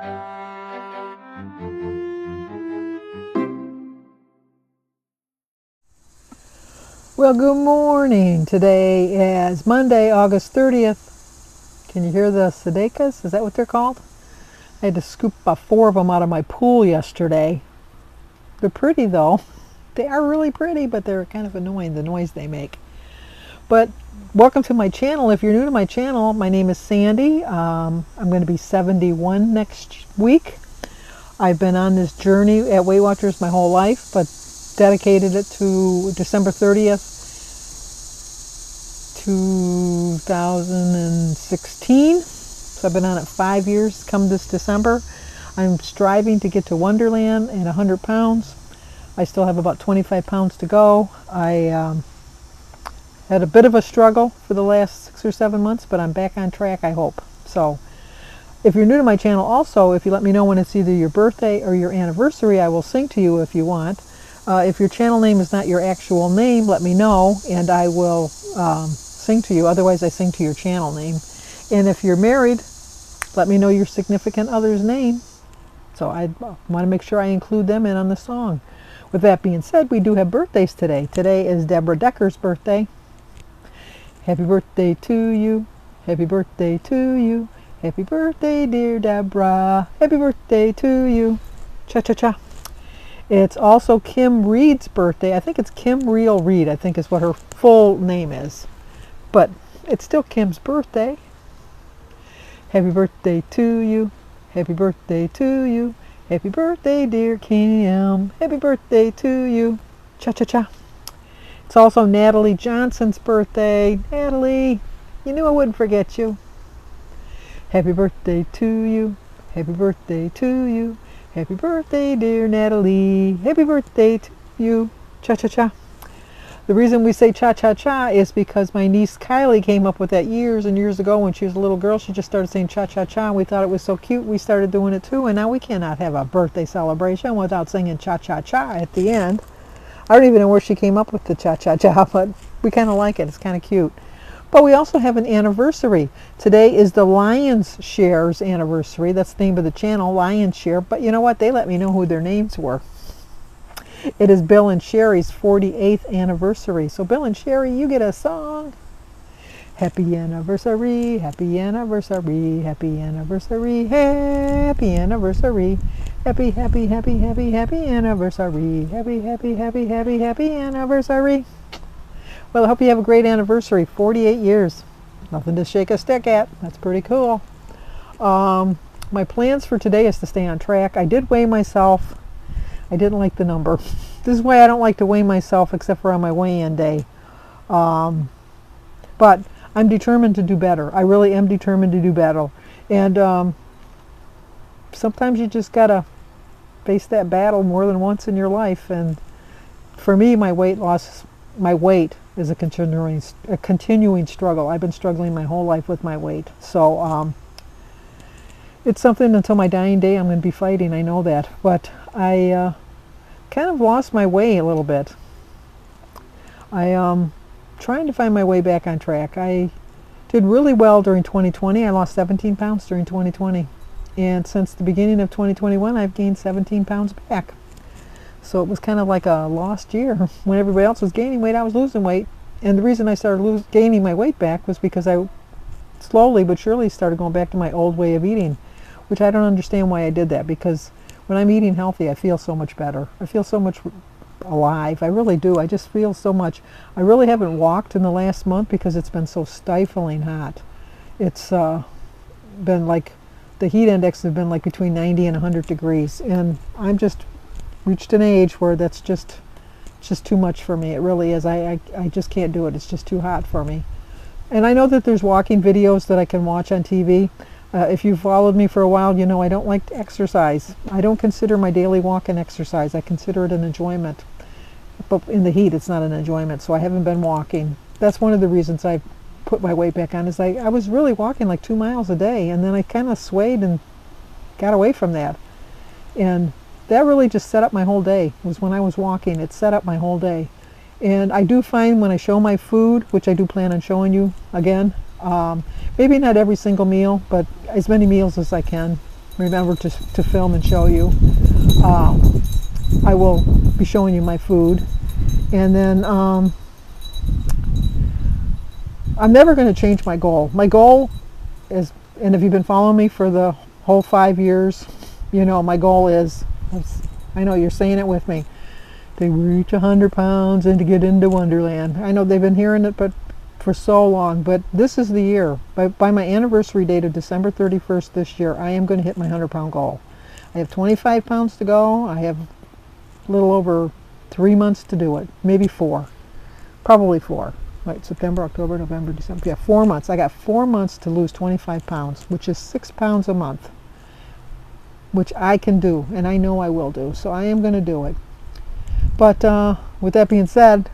Well, good morning. Today is Monday, August 30th. Can you hear the sedakas? Is that what they're called? I had to scoop about 4 of them out of my pool yesterday. They're pretty though. They are really pretty, but they're kind of annoying, the noise they make. But welcome to my channel. If you're new to my channel, my name is Sandy. I'm going to be 71 next week. I've been on this journey at Weight Watchers my whole life, but dedicated it to December 30th, 2016. So I've been on it 5 years come this December. I'm striving to get to Wonderland and 100 pounds. I still have about 25 pounds to go. I had a bit of a struggle for the last 6 or 7 months, but I'm back on track, I hope. So if you're new to my channel also, if you let me know when it's either your birthday or your anniversary, I will sing to you if you want. If your channel name is not your actual name, let me know and I will sing to you. Otherwise, I sing to your channel name. And if you're married, let me know your significant other's name. So I want to make sure I include them in on the song. With that being said, we do have birthdays today. Today is Deborah Decker's birthday. Happy birthday to you. Happy birthday to you. Happy birthday, dear Deborah. Happy birthday to you. Cha-cha-cha. It's also Kim Reed's birthday. I think it's Kim Real Reed, I think is what her full name is. But it's still Kim's birthday. Happy birthday to you. Happy birthday to you. Happy birthday, dear Kim. Happy birthday to you. Cha-cha-cha. It's also Natalie Johnson's birthday. Natalie, you knew I wouldn't forget you. Happy birthday to you. Happy birthday to you. Happy birthday, dear Natalie. Happy birthday to you. Cha-cha-cha. The reason we say cha-cha-cha is because my niece Kylie came up with that years and years ago when she was a little girl. She just started saying cha-cha-cha and we thought it was so cute. We started doing it too, and now we cannot have a birthday celebration without singing cha-cha-cha at the end. I don't even know where she came up with the cha-cha-cha, but we kind of like it. It's kind of cute. But we also have an anniversary. Today is the Lions Share's anniversary. That's the name of the channel, Lions Share. But you know what? They let me know who their names were. It is Bill and Sherry's 48th anniversary. So Bill and Sherry, you get a song. Happy anniversary, happy anniversary, happy anniversary, happy anniversary. Happy, happy, happy, happy, happy anniversary. Happy, happy, happy, happy, happy anniversary. Well, I hope you have a great anniversary. 48 years. Nothing to shake a stick at. That's pretty cool. My plans for today is to stay on track. I did weigh myself. I didn't like the number. This is why I don't like to weigh myself except for on my weigh-in day. But I'm determined to do better. I really am determined to do better. And sometimes you just got to face that battle more than once in your life. And for me, my weight is a continuing struggle. I've been struggling my whole life with my weight. So it's something until my dying day I'm going to be fighting. I know that. But I kind of lost my way a little bit. I trying to find my way back on track. I did really well during 2020. I lost 17 pounds during 2020. And since the beginning of 2021, I've gained 17 pounds back. So it was kind of like a lost year. When everybody else was gaining weight, I was losing weight. And the reason I started gaining my weight back was because I slowly but surely started going back to my old way of eating, which I don't understand why I did that, because when I'm eating healthy, I feel so much better. I feel so much alive. I really do. I just feel so much. I really haven't walked in the last month because it's been so stifling hot. It's been like, the heat index has been like between 90 and 100 degrees. And I'm just reached an age where that's just too much for me. It really is. I just can't do it. It's just too hot for me. And I know that there's walking videos that I can watch on TV. If you've followed me for a while, you know I don't like to exercise. I don't consider my daily walk an exercise. I consider it an enjoyment. But in the heat, it's not an enjoyment, so I haven't been walking. That's one of the reasons I put my weight back on, is I was really walking like 2 miles a day, and then I kind of swayed and got away from that. And that really just set up my whole day, was when I was walking. It set up my whole day. And I do find when I show my food, which I do plan on showing you again, maybe not every single meal, but as many meals as I can. remember to film and show you. I will be showing you my food. And then I'm never going to change my goal. My goal is, and if you've been following me for the whole 5 years, you know my goal is, I know you're saying it with me, to reach 100 pounds and to get into Wonderland. I know they've been hearing it but for so long, but this is the year. By my anniversary date of December 31st this year, I am going to hit my 100-pound goal. I have 25 pounds to go. I have a little over 3 months to do it, maybe 4, probably 4. Right, September, October, November, December. Yeah, 4 months. I got 4 months to lose 25 pounds, which is 6 pounds a month, which I can do, and I know I will do. So I am going to do it. But with that being said,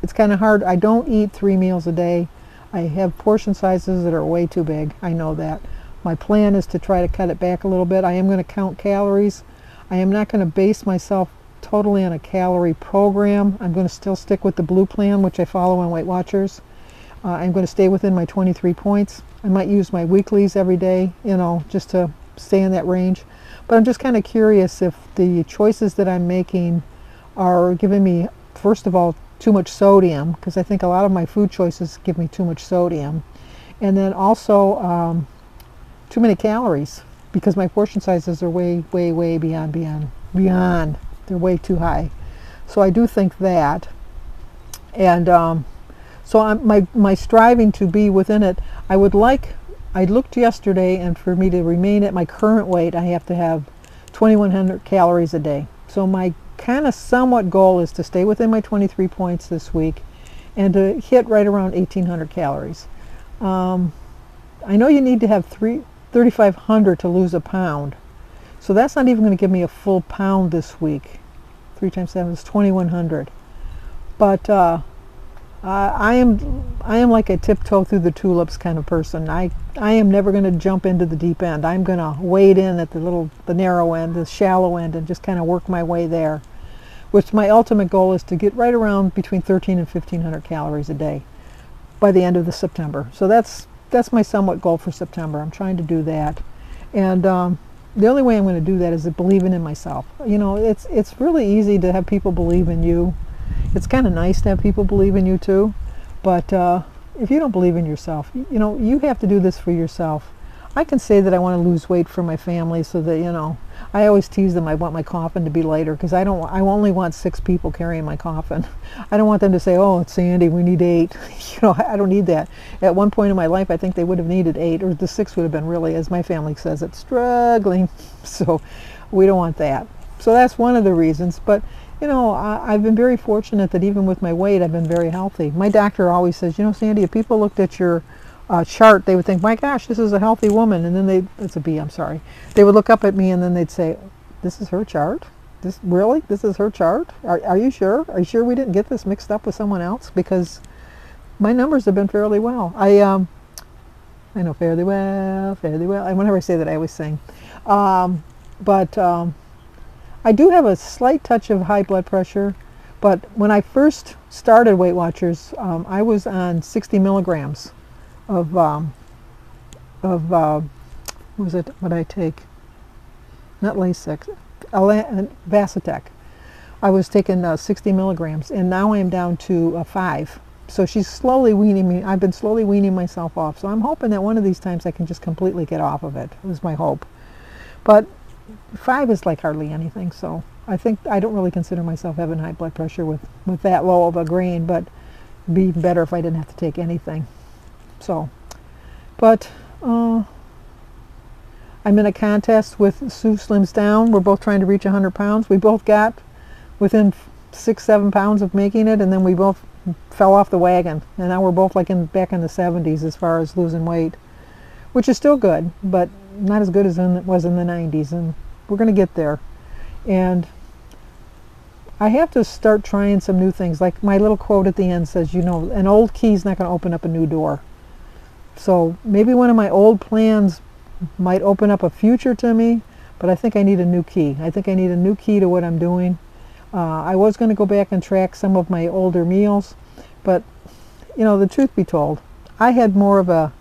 it's kind of hard. I don't eat 3 meals a day. I have portion sizes that are way too big. I know that. My plan is to try to cut it back a little bit. I am going to count calories. I am not going to base myself totally on a calorie program. I'm going to still stick with the blue plan, which I follow on Weight Watchers. I'm going to stay within my 23 points. I might use my weeklies every day, you know, just to stay in that range. But I'm just kind of curious if the choices that I'm making are giving me, first of all, too much sodium, because I think a lot of my food choices give me too much sodium. And then also too many calories, because my portion sizes are way beyond. They're way too high. So I do think that. And so my striving to be within it, I looked yesterday, and for me to remain at my current weight, I have to have 2,100 calories a day. So my kind of somewhat goal is to stay within my 23 points this week and to hit right around 1,800 calories. I know you need to have 3,500 to lose a pound. So that's not even going to give me a full pound this week. 3 times 7 is 2,100. But I am like a tiptoe through the tulips kind of person. I am never going to jump into the deep end. I'm going to wade in at the narrow end, the shallow end, and just kind of work my way there. Which my ultimate goal is to get right around between 1,300 and 1,500 calories a day by the end of September. So that's my somewhat goal for September. I'm trying to do that. And the only way I'm going to do that is believing in myself. You know, it's really easy to have people believe in you. It's kind of nice to have people believe in you too. But if you don't believe in yourself, you know, you have to do this for yourself. I can say that I want to lose weight for my family, so that, you know, I always tease them I want my coffin to be lighter, because I only want 6 people carrying my coffin. I don't want them to say, oh, it's Sandy, we need 8. You know, I don't need that. At one point in my life, I think they would have needed 8, or the 6 would have been really, as my family says, it's struggling. So we don't want that. So that's one of the reasons. But, you know, I've been very fortunate that even with my weight, I've been very healthy. My doctor always says, you know, Sandy, if people looked at your chart, they would think, my gosh, this is a healthy woman. And then it's a B, I'm sorry. They would look up at me and then they'd say, this is her chart? This is her chart? Are you sure? Are you sure we didn't get this mixed up with someone else? Because my numbers have been fairly well. I know fairly well. And whenever I say that, I always sing. But I do have a slight touch of high blood pressure. But when I first started Weight Watchers, I was on 60 milligrams of what was it? What did I take? Not Lasix, Vasitec. I was taking 60 milligrams, and now I am down to 5. So she's slowly weaning me. I've been slowly weaning myself off. So I'm hoping that one of these times I can just completely get off of it. Is my hope. But 5 is like hardly anything. So I think I don't really consider myself having high blood pressure with that low of a grain. But it'd be better if I didn't have to take anything. So, but I'm in a contest with Sue Slims Down. We're both trying to reach 100 pounds. We both got within 6-7 pounds of making it, and then we both fell off the wagon. And now we're both like back in the 70s as far as losing weight, which is still good, but not as good as it was in the 90s. And we're going to get there. And I have to start trying some new things. Like my little quote at the end says, you know, an old key is not going to open up a new door. So maybe one of my old plans might open up a future to me, but I think I need a new key. I think I need a new key to what I'm doing. I was going to go back and track some of my older meals, but, you know, the truth be told, I had more of a,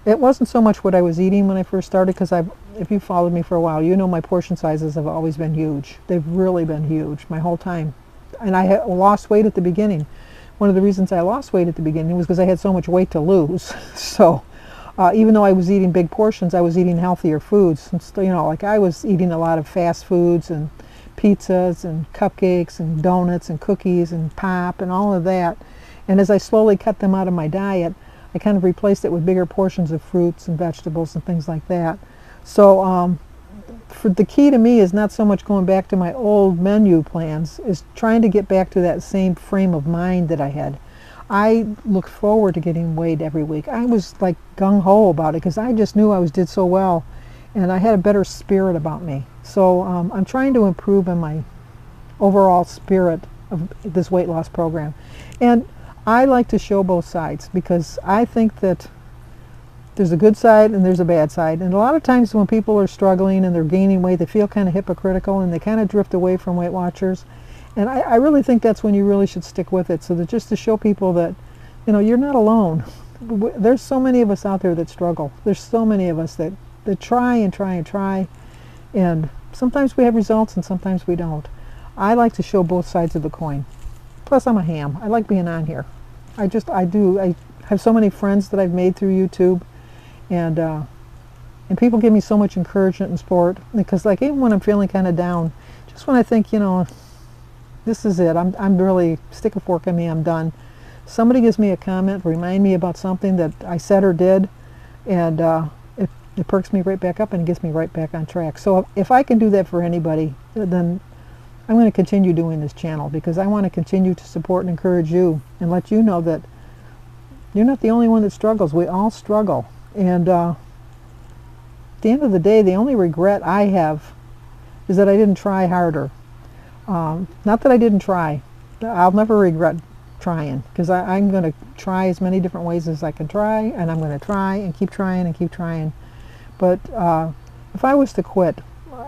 it wasn't so much what I was eating when I first started, because if you followed me for a while, you know my portion sizes have always been huge. They've really been huge my whole time. And I had lost weight at the beginning. One of the reasons I lost weight at the beginning was because I had so much weight to lose. So even though I was eating big portions, I was eating healthier foods. And, you know, like I was eating a lot of fast foods and pizzas and cupcakes and donuts and cookies and pop and all of that. And as I slowly cut them out of my diet, I kind of replaced it with bigger portions of fruits and vegetables and things like that. So for the key to me is not so much going back to my old menu plans, is trying to get back to that same frame of mind that I had. I look forward to getting weighed every week. I was like gung-ho about it because I just knew I did so well, and I had a better spirit about me. So I'm trying to improve in my overall spirit of this weight loss program. And I like to show both sides because I think that there's a good side and there's a bad side. And a lot of times when people are struggling and they're gaining weight, they feel kind of hypocritical and they kind of drift away from Weight Watchers. And I really think that's when you really should stick with it, so that just to show people that, you know, you're not alone. There's so many of us out there that struggle. There's so many of us that try and try and try. And sometimes we have results and sometimes we don't. I like to show both sides of the coin. Plus I'm a ham. I like being on here. I have so many friends that I've made through YouTube. And people give me so much encouragement and support, because like even when I'm feeling kind of down, just when I think, you know, this is it, I'm really, stick a fork in me, I'm done. Somebody gives me a comment, remind me about something that I said or did, and it perks me right back up and gets me right back on track. So if I can do that for anybody, then I'm going to continue doing this channel, because I want to continue to support and encourage you and let you know that you're not the only one that struggles. We all struggle. And at the end of the day, the only regret I have is that I didn't try harder. Not that I didn't try. I'll never regret trying, because I'm going to try as many different ways as I can try, and I'm going to try and keep trying and keep trying. But if I was to quit,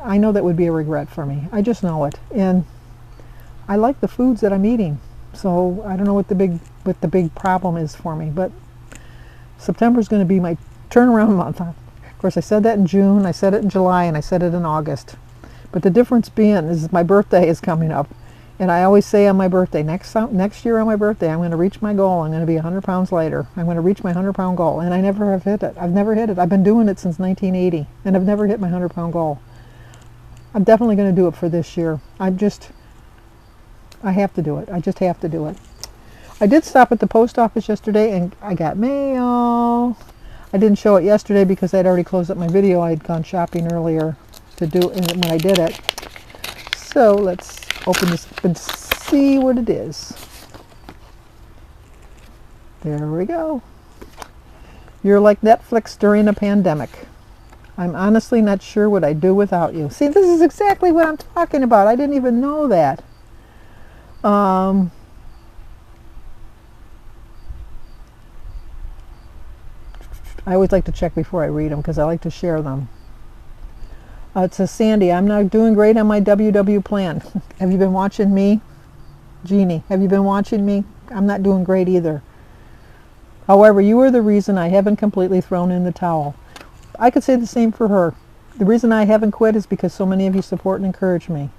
I know that would be a regret for me. I just know it. And I like the foods that I'm eating. So I don't know what the big problem is for me. But September is going to be my turnaround month. Of course, I said that in June, I said it in July, and I said it in August. But the difference being is my birthday is coming up. And I always say on my birthday, next year on my birthday, I'm going to reach my goal. I'm going to be 100 pounds lighter. I'm going to reach my 100-pound goal. And I never have hit it. I've never hit it. I've been doing it since 1980, and I've never hit my 100-pound goal. I'm definitely going to do it for this year. I have to do it. I just have to do it. I did stop at the post office yesterday and I got mail. I didn't show it yesterday because I'd already closed up my video. I'd gone shopping earlier to do it when I did it. So let's open this up and see what it is. There we go. You're like Netflix during a pandemic. I'm honestly not sure what I'd do without you. See, this is exactly what I'm talking about. I didn't even know that. I always like to check before I read them because I like to share them. It says, Sandy, I'm not doing great on my WW plan. Have you been watching me? Jeannie, have you been watching me? I'm not doing great either. However, you are the reason I haven't completely thrown in the towel. I could say the same for her. The reason I haven't quit is because so many of you support and encourage me.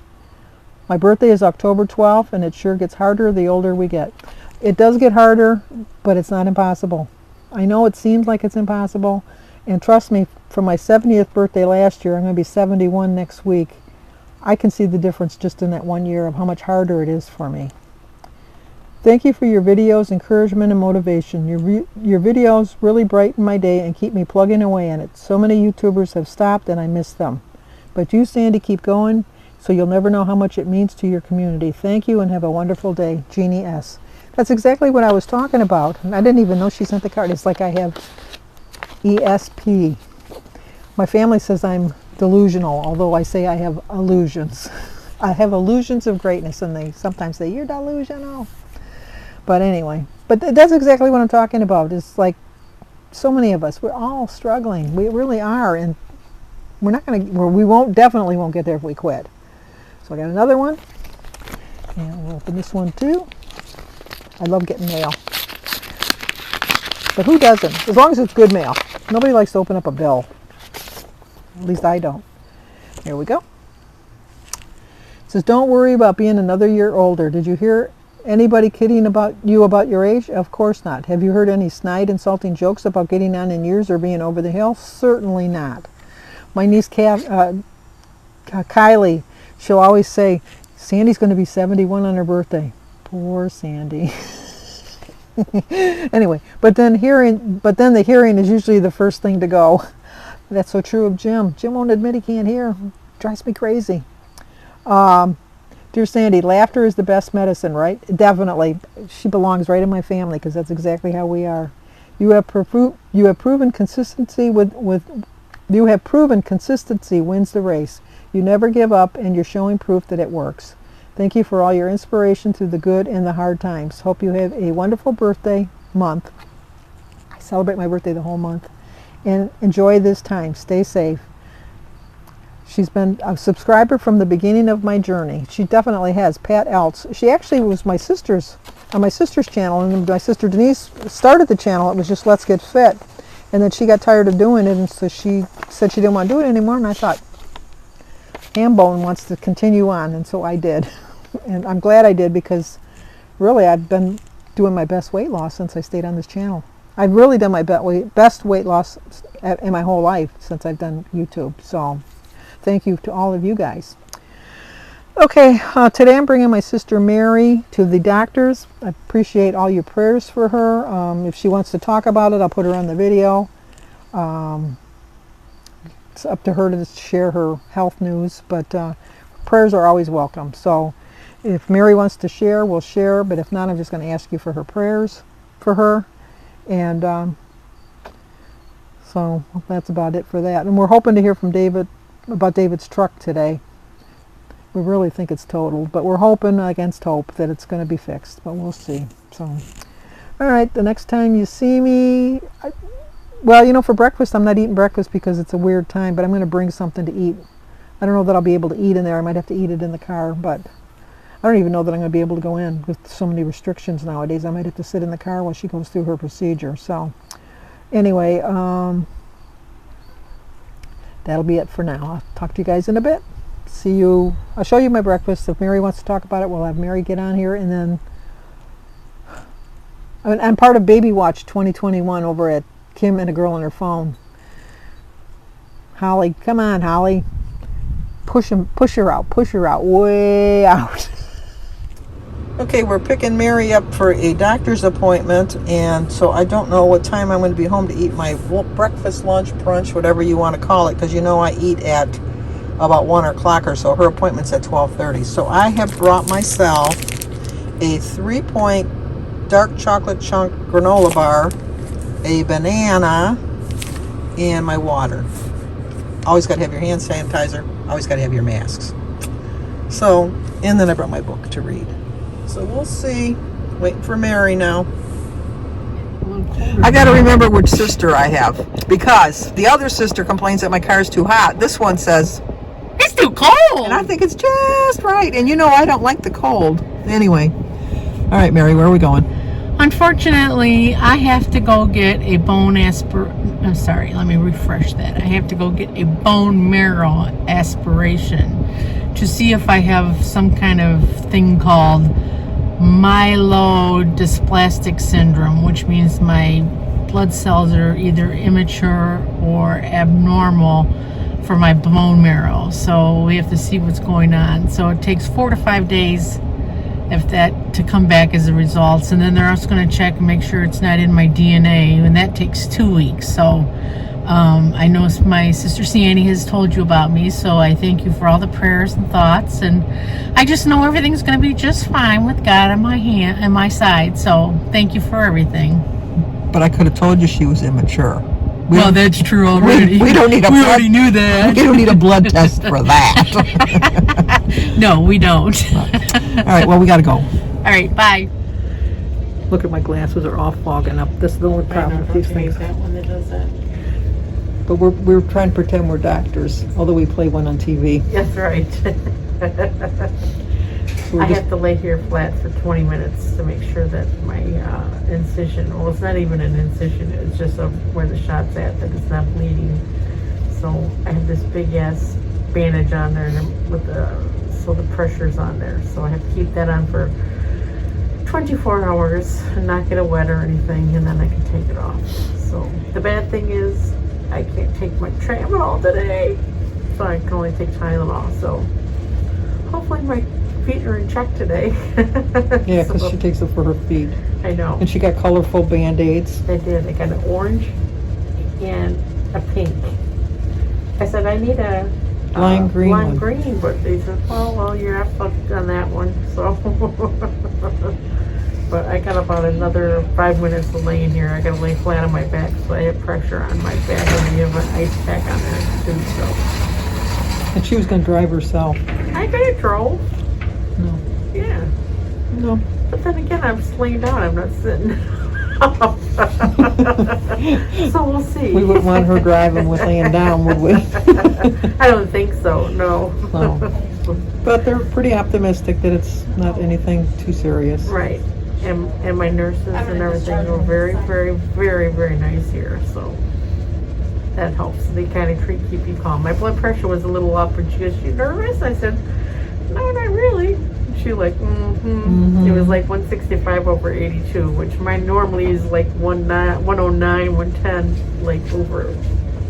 My birthday is October 12th, and it sure gets harder the older we get. It does get harder, but it's not impossible. I know it seems like it's impossible, and trust me, for my 70th birthday last year, I'm going to be 71 next week. I can see the difference just in that 1 year of how much harder it is for me. Thank you for your videos, encouragement, and motivation. Your videos really brighten my day and keep me plugging away in it. So many YouTubers have stopped and I miss them. But you, Sandy, keep going, so you'll never know how much it means to your community. Thank you and have a wonderful day. Jeannie S. That's exactly what I was talking about. And I didn't even know she sent the card. It's like I have ESP. My family says I'm delusional, although I say I have illusions. I have illusions of greatness, and they sometimes say, you're delusional. But anyway, but that's exactly what I'm talking about. It's like so many of us, we're all struggling. We really are, and we're not going to, we definitely won't get there if we quit. So I got another one, and we'll open this one too. I love getting mail. But who doesn't? As long as it's good mail. Nobody likes to open up a bill. At least I don't. Here we go. It says, don't worry about being another year older. Did you hear anybody kidding about your age? Of course not. Have you heard any snide, insulting jokes about getting on in years or being over the hill? Certainly not. My niece Kylie, she'll always say, Sandy's going to be 71 on her birthday. Poor Sandy. Anyway, but then the hearing is usually the first thing to go. That's so true of Jim. Jim won't admit he can't hear. Drives me crazy. Dear Sandy, laughter is the best medicine, right? Definitely. She belongs right in my family because that's exactly how we are. You have proven consistency wins the race. You never give up, and you're showing proof that it works. Thank you for all your inspiration through the good and the hard times. Hope you have a wonderful birthday month. I celebrate my birthday the whole month. And enjoy this time. Stay safe. She's been a subscriber from the beginning of my journey. She definitely has. Pat Eltz. She actually was on my sister's channel, and my sister Denise started the channel. It was just Let's Get Fit. And then she got tired of doing it, and so she said she didn't want to do it anymore, and I thought, Hambone wants to continue on, and so I did. And I'm glad I did because really I've been doing my best weight loss since I stayed on this channel. I've really done my best weight loss in my whole life since I've done YouTube. So thank you to all of you guys. Okay, today I'm bringing my sister Mary to the doctors. I appreciate all your prayers for her. If she wants to talk about it, I'll put her on the video. It's up to her to share her health news, but prayers are always welcome. So if Mary wants to share, we'll share, but if not, I'm just going to ask you for her prayers for her. And so that's about it for that. And we're hoping to hear from David about David's truck today. We really think it's totaled, but we're hoping against hope that it's going to be fixed, but we'll see. So, all right, the next time you see me, well, for breakfast, I'm not eating breakfast because it's a weird time, but I'm going to bring something to eat. I don't know that I'll be able to eat in there. I might have to eat it in the car, but I don't even know that I'm going to be able to go in with so many restrictions nowadays. I might have to sit in the car while she goes through her procedure. So anyway, that'll be it for now. I'll talk to you guys in a bit. See you. I'll show you my breakfast. If Mary wants to talk about it, we'll have Mary get on here. And then I'm part of Baby Watch 2021 over at Kim and a Girl on Her Phone. Holly, come on, Holly. Push her out, way out. Okay, we're picking Mary up for a doctor's appointment, and so I don't know what time I'm going to be home to eat my breakfast, lunch, brunch, whatever you want to call it, because I eat at about 1 o'clock or so. Her appointment's at 12:30. So I have brought myself a 3-point dark chocolate chunk granola bar, a banana, and my water. Always got to have your hand sanitizer. Always got to have your masks. So, and then I brought my book to read. So we'll see. Waiting for Mary now. I got to remember which sister I have, because the other sister complains that my car's too hot. This one says, it's too cold. And I think it's just right. And I don't like the cold. Anyway. All right, Mary, where are we going? Unfortunately, I have to go get a let me refresh that. I have to go get a bone marrow aspiration to see if I have some kind of thing called myelodysplastic syndrome, which means my blood cells are either immature or abnormal for my bone marrow. So we have to see what's going on. So it takes 4 to 5 days to come back as the results, and then they're also going to check and make sure it's not in my DNA, and that takes 2 weeks. So I know my sister Sandy has told you about me, so I thank you for all the prayers and thoughts, and I just know everything's going to be just fine with God on my side. So thank you for everything. But I could have told you she was immature. Well, that's true already. We don't need we already knew that. We don't need a blood test for that. No, we don't. All right, well, we got to go. All right, bye. Look at my glasses are all fogging up. This is the only problem with these things. That one that does that. But we're trying to pretend we're doctors, although we play one on TV. That's right. So I have to lay here flat for 20 minutes to make sure that my incision, well, it's not even an incision, it's just where the shot's at, that it's not bleeding. So I have this big ass bandage on there with so the pressure's on there. So I have to keep that on for 24 hours and not get it wet or anything, and then I can take it off. So the bad thing is I can't take my Tramadol today, so I can only take Tylenol. So hopefully my feet are in check today. Yeah, because she takes it for her feet. I know. And she got colorful Band-Aids. I did. I got an orange and a pink. I said I need a lime green lime one. green, but they said, oh well, you're not fucked on that one. So, but I got about another 5 minutes of laying here. I got to lay flat on my back, so I have pressure on my back, and I have an ice pack on there too. So, And she was going to drive herself. I could have drove. No. Yeah. No. But then again, I'm just laying down. I'm not sitting. So we'll see. We wouldn't want her driving with laying down, would we? I don't think so, no. No. But they're pretty optimistic that it's not anything too serious. Right. And my nurses and everything were very, very, very, very nice here, so that helps. They kind of keep you calm. My blood pressure was a little up, and she goes, "You nervous?" I said, "No, not really." She like, It was like 165 over 82, which mine normally is like 109, 110, like over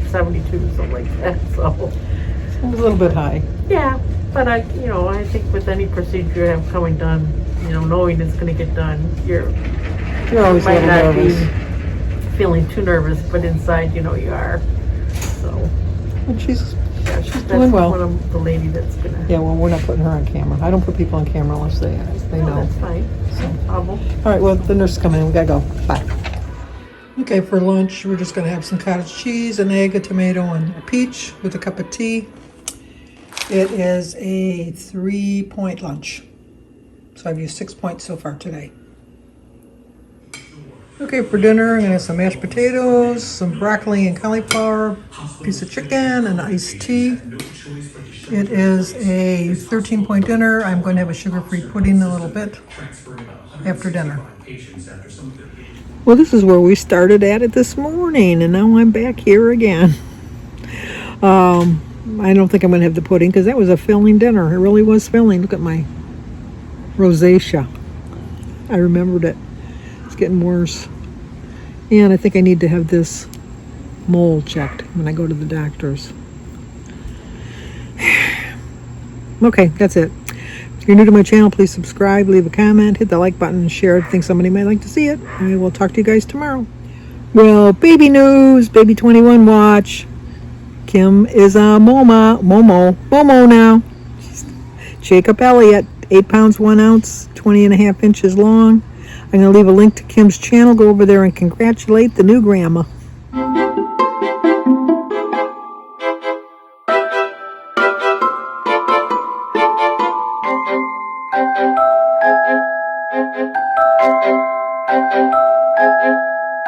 72, something like that. So It was a little bit high. yeah, but I think with any procedure you have coming done, knowing it's going to get done, You're always a might little not nervous. be feeling too nervous, but inside, you are. So And she's that's doing well. one of the lady that's gonna. Yeah, well, we're not putting her on camera. I don't put people on camera unless they No, know. that's fine. So. No problem. All right, well, the nurse is coming in. We gotta go. Bye. Okay, for lunch, we're just gonna have some cottage cheese, an egg, a tomato, and a peach with a cup of tea. It is a 3-point lunch. So I've used 6 points so far today. Okay, for dinner, I'm gonna have some mashed potatoes, some broccoli and cauliflower, piece of chicken, and iced tea. It is a 13-point dinner. I'm going to have a sugar-free pudding a little bit after dinner. Well, this is where we started at it this morning, and now I'm back here again. I don't think I'm going to have the pudding because that was a filling dinner. It really was filling. Look at my rosacea. I remembered it. It's getting worse. And I think I need to have this mole checked when I go to the doctor's. Okay, that's it. If you're new to my channel, please subscribe, leave a comment, hit the like button, and share if you think somebody might like to see it. I will talk to you guys tomorrow. Well, baby news, baby 21 watch. Kim is a Momo now. Jacob Elliott, 8 pounds 1 ounce, 20.5 inches long. I'm going to leave a link to Kim's channel. Go over there and congratulate the new grandma.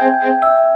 Thank you.